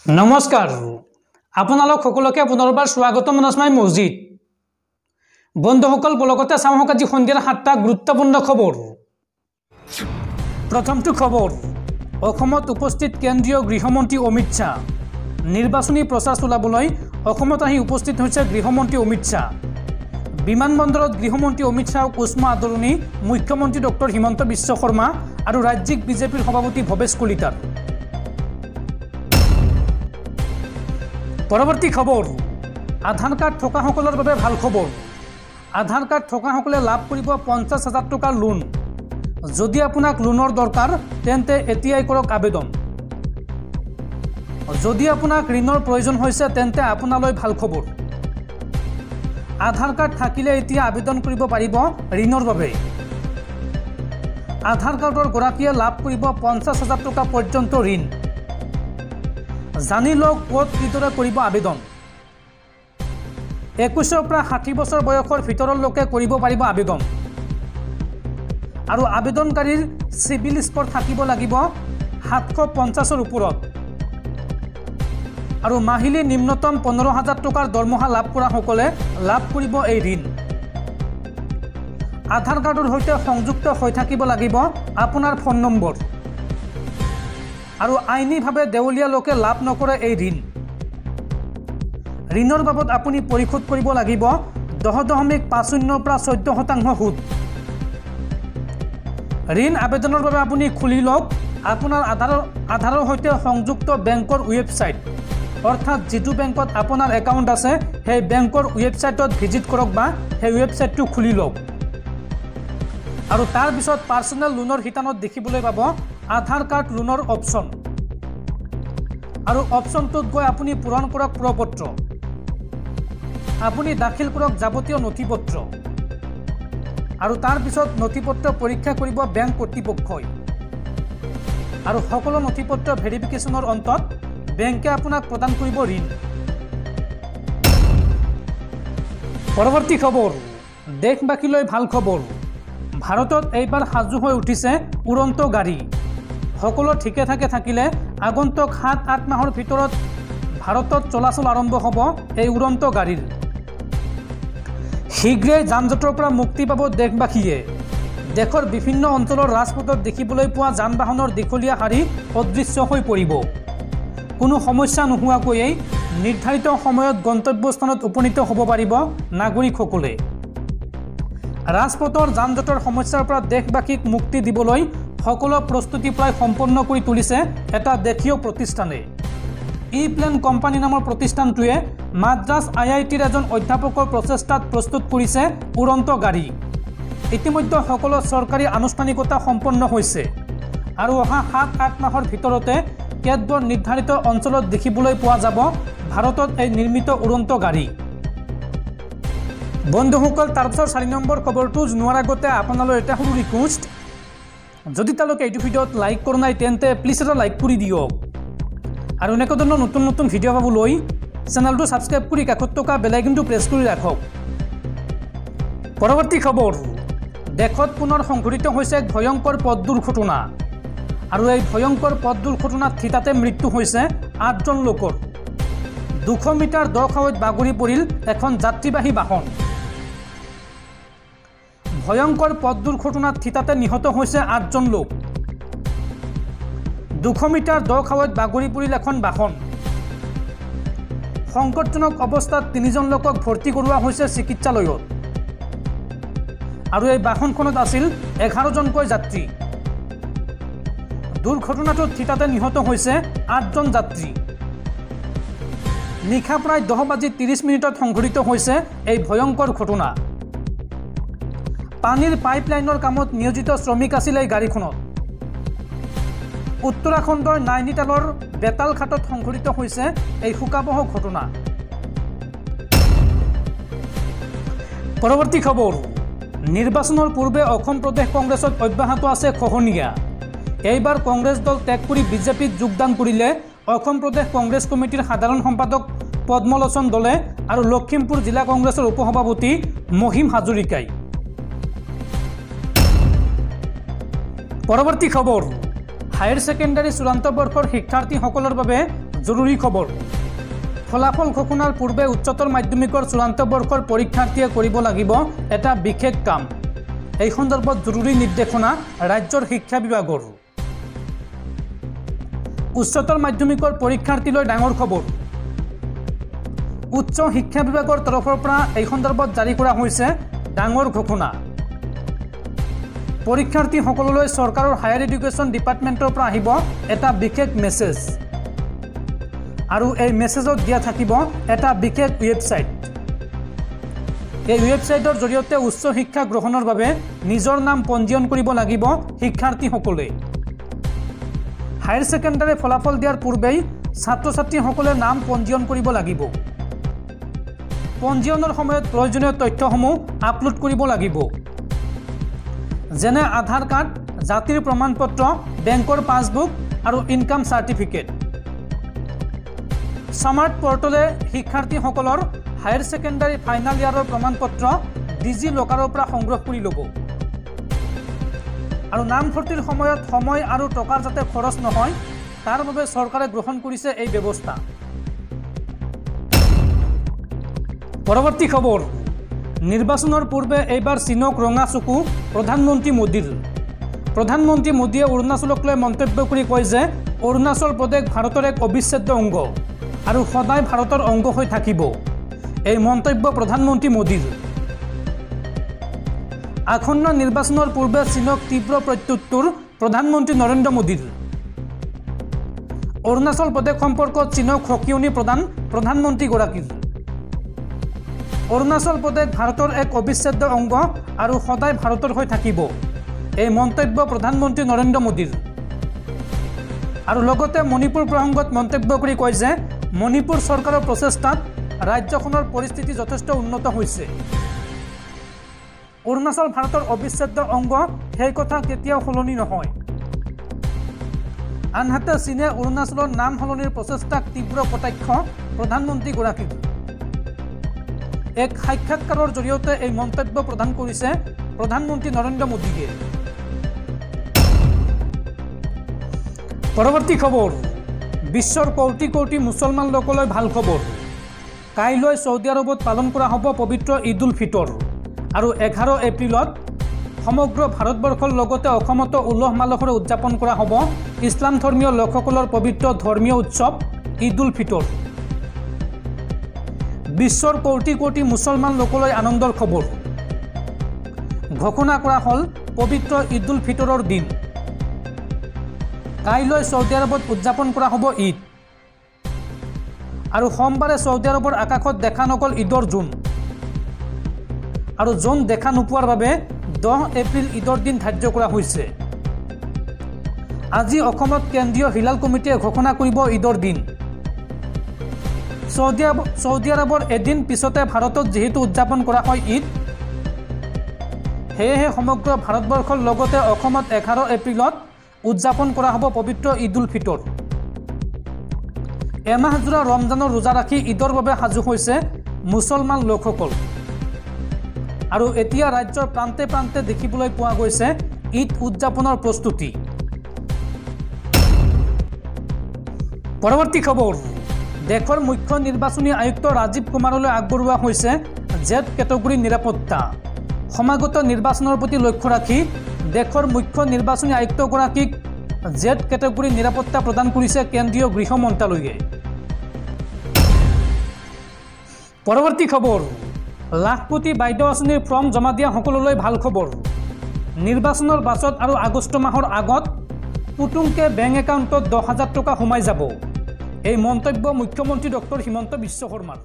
নমস্কাৰ আপোনালোক সকলোকে পুনৰবাৰ স্বাগতম জনাই মছজিদ বন্ধুসকল বলগতে চাওক আজি সন্ধিয়াৰ 7টা গুৰুত্বপূৰ্ণ খবৰ। প্ৰথমটো খবৰ, অসমত উপস্থিত কেন্দ্ৰীয় গৃহমন্ত্ৰী অমিত শাহ। নিৰ্বাচনী প্ৰচাৰ চলাবলৈ অসমত আহি উপস্থিত হৈছে গৃহমন্ত্ৰী অমিত শাহ। বিমানবন্দৰত গৃহমন্ত্ৰী অমিত শাহক উষ্ম আদৰণি মুখ্যমন্ত্ৰী ডক্টৰ হিমন্ত বিশ্ব শৰ্মা আৰু ৰাজ্যিক বিজেপিৰ সভাপতি ভৱেশ কলিতাৰ। পৰৱৰ্তী খবৰ, আধাৰ কাৰ্ড থকাসকলৰ বাবে ভাল খবৰ। আধাৰ কাৰ্ড থকাসকলে লাভ কৰিব 50,000 টকাৰ লোন। যদি আপোনাক লোনৰ দৰকাৰ তেন্তে এতিয়াই কৰক আবেদন। যদি আপোনাক ঋণৰ প্ৰয়োজন হৈছে তেন্তে আপোনালৈ ভাল খবৰ। আধাৰ কাৰ্ড থাকিলে এতিয়া আবেদন কৰিব পাৰিব ঋণৰ বাবে। আধাৰ কাৰ্ডৰ গৰাকীয়ে লাভ কৰিব 50,000 টকা পৰ্যন্ত ঋণ। জানি লওক ক'ত কিদৰে কৰিব আবেদন। 21ৰ পৰা 60 বছৰ বয়সৰ ভিতৰৰ লোকে কৰিব পাৰিব আবেদন। আৰু আবেদনকাৰীৰ চিভিল স্ক'ৰ থাকিব লাগিব 750ৰ ওপৰত। আৰু মাহিলী নিম্নতম 15,000 টকাৰ দৰমহা লাভ কৰাসকলে লাভ কৰিব এই ঋণ। আধাৰ কাৰ্ডৰ সৈতে সংযুক্ত হৈ থাকিব লাগিব আপোনাৰ ফোন নম্বৰ। আৰু আইনীভাৱে দেউলীয়া লোকে লাভ নকৰে এই ঋণ। ঋণৰ বাবদ আপুনি পৰিশোধ কৰিব লাগিব 10.50 পৰা 14% সুদ। ঋণ আবেদনৰ বাবে আপুনি খুলি লওক আপোনাৰ আধাৰৰ সৈতে সংযুক্ত বেংকৰ ৱেবছাইট, অৰ্থাৎ যিটো বেংকত আপোনাৰ একাউণ্ট আছে সেই বেংকৰ ৱেবছাইটত ভিজিট কৰক বা সেই ৱেবছাইটটো খুলি লওক। আৰু তাৰপিছত পাৰ্চনেল লোনৰ শিতানত দেখিবলৈ পাব আধাৰ কাৰ্ড লোনৰ অপশ্যন। আৰু অপশ্যনটোত গৈ আপুনি পূৰণ কৰক প্ৰপত্ৰ। আপুনি দাখিল কৰক যাৱতীয় নথিপত্ৰ। আৰু তাৰপিছত নথিপত্ৰ পৰীক্ষা কৰিব বেংক কৰ্তৃপক্ষই। আৰু সকলো নথিপত্ৰ ভেৰিফিকেশ্যনৰ অন্তত বেংকে আপোনাক প্ৰদান কৰিব ঋণ। পৰৱৰ্তী খবৰ, দেশবাসীলৈ ভাল খবৰ। ভাৰতত এইবাৰ সাজু হৈ উঠিছে উৰন্ত গাড়ী। সকলো ঠিকে ঠাকে থাকিলে আগন্তুক 7-8 মাহৰ ভিতৰত ভাৰতত চলাচল আৰম্ভ হ'ব এই উৰন্ত গাড়ীৰ। শীঘ্ৰেই যান জঁটৰ পৰা মুক্তি পাব দেশবাসীয়ে। দেশৰ বিভিন্ন অঞ্চলৰ ৰাজপথত দেখিবলৈ পোৱা যান বাহনৰ দীঘলীয়া শাৰী অদৃশ্য হৈ পৰিব। কোনো সমস্যা নোহোৱাকৈয়ে নিৰ্ধাৰিত সময়ত গন্তব্যস্থানত উপনীত হ'ব পাৰিব নাগৰিকসকলে। ৰাজপথৰ যান জঁটৰ সমস্যাৰ পৰা দেশবাসীক মুক্তি দিবলৈ সকলো প্ৰস্তুতি প্ৰায় সম্পন্ন কৰি তুলিছে এটা দেশীয় প্ৰতিষ্ঠানে। ই-প্লেন কোম্পানী নামৰ প্ৰতিষ্ঠানটোৱে মাদ্ৰাছ IITৰ এজন অধ্যাপকৰ প্ৰচেষ্টাত প্ৰস্তুত কৰিছে উৰন্ত গাড়ী। ইতিমধ্যে সকলো চৰকাৰী আনুষ্ঠানিকতা সম্পন্ন হৈছে আৰু অহা 7-8 মাহৰ ভিতৰতে কেতবোৰ নিৰ্ধাৰিত অঞ্চলত দেখিবলৈ পোৱা যাব ভাৰতত এই নিৰ্মিত উৰন্ত গাড়ী। বন্ধুসকল, তাৰপিছত 4 নম্বৰ খবৰটো জনোৱাৰ আগতে আপোনালৈ এটা সৰু ৰিকুৱেষ্ট, যদি তেওঁলোকে এইটো ভিডিঅ'ত লাইক কৰা নাই তেন্তে প্লিজ এটা লাইক কৰি দিয়ক। আৰু এনেকুৱা ধৰণৰ নতুন নতুন ভিডিঅ' পাবলৈ চেনেলটো ছাবস্ক্ৰাইব কৰি কাষত থকা বেল আইকনটো প্ৰেছ কৰি ৰাখক। পৰৱৰ্তী খবৰ, দেশত পুনৰ সংঘটিত হৈছে এক ভয়ংকৰ পথ দুৰ্ঘটনা। আৰু এই ভয়ংকৰ পথ দুৰ্ঘটনাত থিতাতে মৃত্যু হৈছে 8জন লোকৰ। 200 মিটাৰ দ খাৱৈত বাগৰি পৰিল এখন যাত্ৰীবাহী বাহন। ভয়ংকৰ পথ দুৰ্ঘটনাত থিতাতে নিহত হৈছে 8জন লোক। 200 মিটাৰ দ খাৱৈত বাগৰি পৰিল এখন বাহন। সংকটজনক অৱস্থাত 3জন লোকক ভৰ্তি কৰোৱা হৈছে চিকিৎসালয়ত। আৰু এই বাহনখনত আছিল 11জনকৈ যাত্ৰী। দুৰ্ঘটনাটোত থিতাতে নিহত হৈছে 8জন যাত্ৰী। নিশা প্ৰায় 10:30 সংঘটিত হৈছে এই ভয়ংকৰ ঘটনা। পানীৰ পাইপলাইনৰ কামত নিয়োজিত শ্ৰমিক আছিল এই গাড়ীখনত। উত্তৰাখণ্ডৰ নাইনিতালৰ বেতাল ঘাটত সংঘটিত হৈছে এই শোকাবহ ঘটনা। পৰৱৰ্তী খবৰ, নিৰ্বাচনৰ পূৰ্বে অসম প্ৰদেশ কংগ্ৰেছত অব্যাহত আছে খহনীয়া। এইবাৰ কংগ্ৰেছ দল ত্যাগ কৰি বিজেপিত যোগদান কৰিলে অসম প্ৰদেশ কংগ্ৰেছ কমিটিৰ সাধাৰণ সম্পাদক পদ্মলোচন দলে আৰু লখিমপুৰ জিলা কংগ্ৰেছৰ উপসভাপতি মহিম হাজৰিকাই। পৰৱৰ্তী খবৰ, হায়াৰ সেকেন্ডাৰী চূড়ান্ত বৰ্ষৰ শিক্ষাৰ্থীসকলৰ বাবে জৰুৰি খবৰ ফলাফল ঘোষণাৰ পূৰ্বে উচ্চতৰ মাধ্যমিকৰ চূড়ান্ত বৰ্ষৰ পৰীক্ষাৰ্থীয়ে কৰিব লাগিব এটা বিশেষ কাম। এই সন্দৰ্ভত জৰুৰী নিৰ্দেশনা ৰাজ্যৰ শিক্ষা বিভাগৰ। উচ্চতৰ মাধ্যমিকৰ পৰীক্ষাৰ্থীলৈ ডাঙৰ খবৰ। উচ্চ শিক্ষা বিভাগৰ তৰফৰ পৰা এই সন্দৰ্ভত জাৰি কৰা হৈছে ডাঙৰ ঘোষণা। পৰীক্ষাৰ্থীসকললৈ চৰকাৰৰ হায়াৰ এডুকেশ্যন ডিপাৰ্টমেণ্টৰ পৰা আহিব এটা বিশেষ মেছেজ আৰু এই মেছেজত দিয়া থাকিব এটা বিশেষ ৱেবছাইট। এই ৱেবছাইটৰ জৰিয়তে উচ্চ শিক্ষা গ্ৰহণৰ বাবে নিজৰ নাম পঞ্জীয়ন কৰিব লাগিব শিক্ষাৰ্থীসকলে। হায়াৰ ছেকেণ্ডাৰী ফলাফল দিয়াৰ পূৰ্বেই ছাত্ৰ ছাত্ৰীসকলে নাম পঞ্জীয়ন কৰিব লাগিব। পঞ্জীয়নৰ সময়ত প্ৰয়োজনীয় তথ্যসমূহ আপলোড কৰিব লাগিব, যেনে আধাৰ কাৰ্ড, জাতিৰ প্ৰমাণপত্ৰ, বেংকৰ পাছবুক আৰু ইনকাম চাৰ্টিফিকেট। স্মাৰ্ট পৰ্টেলে শিক্ষাৰ্থীসকলৰ হায়াৰ ছেকেণ্ডাৰী ফাইনেল ইয়াৰৰ প্ৰমাণপত্ৰ ডিজি লকাৰৰ পৰা সংগ্ৰহ কৰি ল'ব। আৰু নামভৰ্তিৰ সময়ত সময় আৰু টকাৰ যাতে খৰচ নহয় তাৰ বাবে চৰকাৰে গ্ৰহণ কৰিছে এই ব্যৱস্থা। পৰৱৰ্তী খবৰ নিৰ্বাচনৰ পূৰ্বে এইবাৰ চীনক ৰঙা চকু প্ৰধানমন্ত্ৰী মোদীৰ। প্ৰধানমন্ত্ৰী মোদীয়ে অৰুণাচলক লৈ মন্তব্য কৰি কয় যে অৰুণাচল প্ৰদেশ ভাৰতৰ এক অবিচ্ছেদ্য অংগ আৰু সদায় ভাৰতৰ অংগ হৈ থাকিব। এই মন্তব্য প্ৰধানমন্ত্ৰী মোদীৰ। আসন্ন নিৰ্বাচনৰ পূৰ্বে চীনক তীব্ৰ প্ৰত্যুত্তৰ প্ৰধানমন্ত্ৰী নৰেন্দ্ৰ মোদীৰ। অৰুণাচল প্ৰদেশ সম্পৰ্কত চীনক সকিয়নি প্ৰদান প্ৰধানমন্ত্ৰীগৰাকীৰ। অৰুণাচল প্ৰদেশ ভাৰতৰ এক অবিচ্ছেদ্য অংগ আৰু সদায় ভাৰতৰ হৈ থাকিব। এই মন্তব্য প্ৰধানমন্ত্ৰী নৰেন্দ্ৰ মোদীৰ। আৰু লগতে মণিপুৰ প্ৰসংগত মন্তব্য কৰি কয় যে মণিপুৰ চৰকাৰৰ প্ৰচেষ্টাত ৰাজ্যখনৰ পৰিস্থিতি যথেষ্ট উন্নত হৈছে। অৰুণাচল ভাৰতৰ অবিচ্ছেদ্য অংগ সেই কথা কেতিয়াও সলনি নহয়। আনহাতে চীনে অৰুণাচলৰ নাম সলনিৰ প্ৰচেষ্টাক তীব্ৰ কটাক্ষ প্ৰধানমন্ত্ৰীগৰাকীৰ। এক সাক্ষাৎকাৰৰ জৰিয়তে এই মন্তব্য প্ৰদান কৰিছে প্ৰধানমন্ত্ৰী নৰেন্দ্ৰ মোদীয়ে। পৰৱৰ্তী খবৰ বিশ্বৰ কোটি কোটি মুছলমান লোকলৈ ভাল খবৰ। কাইলৈ ছৌদি আৰবত পালন কৰা হ'ব পবিত্ৰ ঈদ উল ফিতৰ আৰু 11 এপ্ৰিলত সমগ্ৰ ভাৰতবৰ্ষৰ লগতে অসমতো উলহ মালহেৰে উদযাপন কৰা হ'ব ইছলাম ধৰ্মীয় লোকসকলৰ পবিত্ৰ ধৰ্মীয় উৎসৱ ঈদ উল ফিতৰ। বিশ্বৰ কোটি কোটি মুছলমান লোকলৈ আনন্দৰ খবৰ। ঘোষণা কৰা হ'ল পবিত্ৰ ঈদ উল ফিতৰৰ দিন। কাইলৈ ছৌদি আৰবত উদযাপন কৰা হ'ব ঈদ। আৰু সোমবাৰে ছৌদি আৰবৰ আকাশত দেখা নগ'ল ঈদৰ জোন। আৰু জোন দেখা নোপোৱাৰ বাবে 10 এপ্ৰিল ঈদৰ দিন ধাৰ্য কৰা হৈছে। আজি অসমত কেন্দ্ৰীয় হিলাল কমিটিয়ে ঘোষণা কৰিব ঈদৰ দিন। ছৌদি আৰবৰ এদিন পিছতে ভাৰতত যিহেতু উদযাপন কৰা হয় ঈদ, সেয়েহে সমগ্ৰ ভাৰতবৰ্ষৰ লগতে অসমত 11 এপ্ৰিলত উদযাপন কৰা হ'ব পবিত্ৰ ঈদ উল ফিতৰ। এমাহজোৰা ৰমজানৰ ৰোজা ৰাখি ঈদৰ বাবে সাজু হৈছে মুছলমান লোকসকল। আৰু এতিয়া ৰাজ্যৰ প্ৰান্তে প্ৰান্তে দেখিবলৈ পোৱা গৈছে ঈদ উদযাপনৰ প্ৰস্তুতি। পৰৱৰ্তী খবৰ দেশৰ মুখ্য নিৰ্বাচনী আয়ুক্ত ৰাজীৱ কুমাৰলৈ আগবঢ়োৱা হৈছে জেড কেটেগৰী নিৰাপত্তা। সমাগত নিৰ্বাচনৰ প্ৰতি লক্ষ্য ৰাখি দেশৰ মুখ্য নিৰ্বাচনী আয়ুক্তগৰাকীক জেড কেটেগৰী নিৰাপত্তা প্ৰদান কৰিছে কেন্দ্ৰীয় গৃহ মন্ত্ৰালয়ে। পৰৱৰ্তী খবৰ লাখপতি বাইদেউ আঁচনিৰ ফৰ্ম জমা দিয়া সকললৈ ভাল খবৰ। নিৰ্বাচনৰ পাছত আৰু আগষ্ট মাহৰ আগত পুতুংকে বেংক একাউণ্টত 10,000 টকা সোমাই যাব। এই মন্তব্য মুখ্যমন্ত্ৰী ডক্টৰ হিমন্ত বিশ্ব শৰ্মাৰ।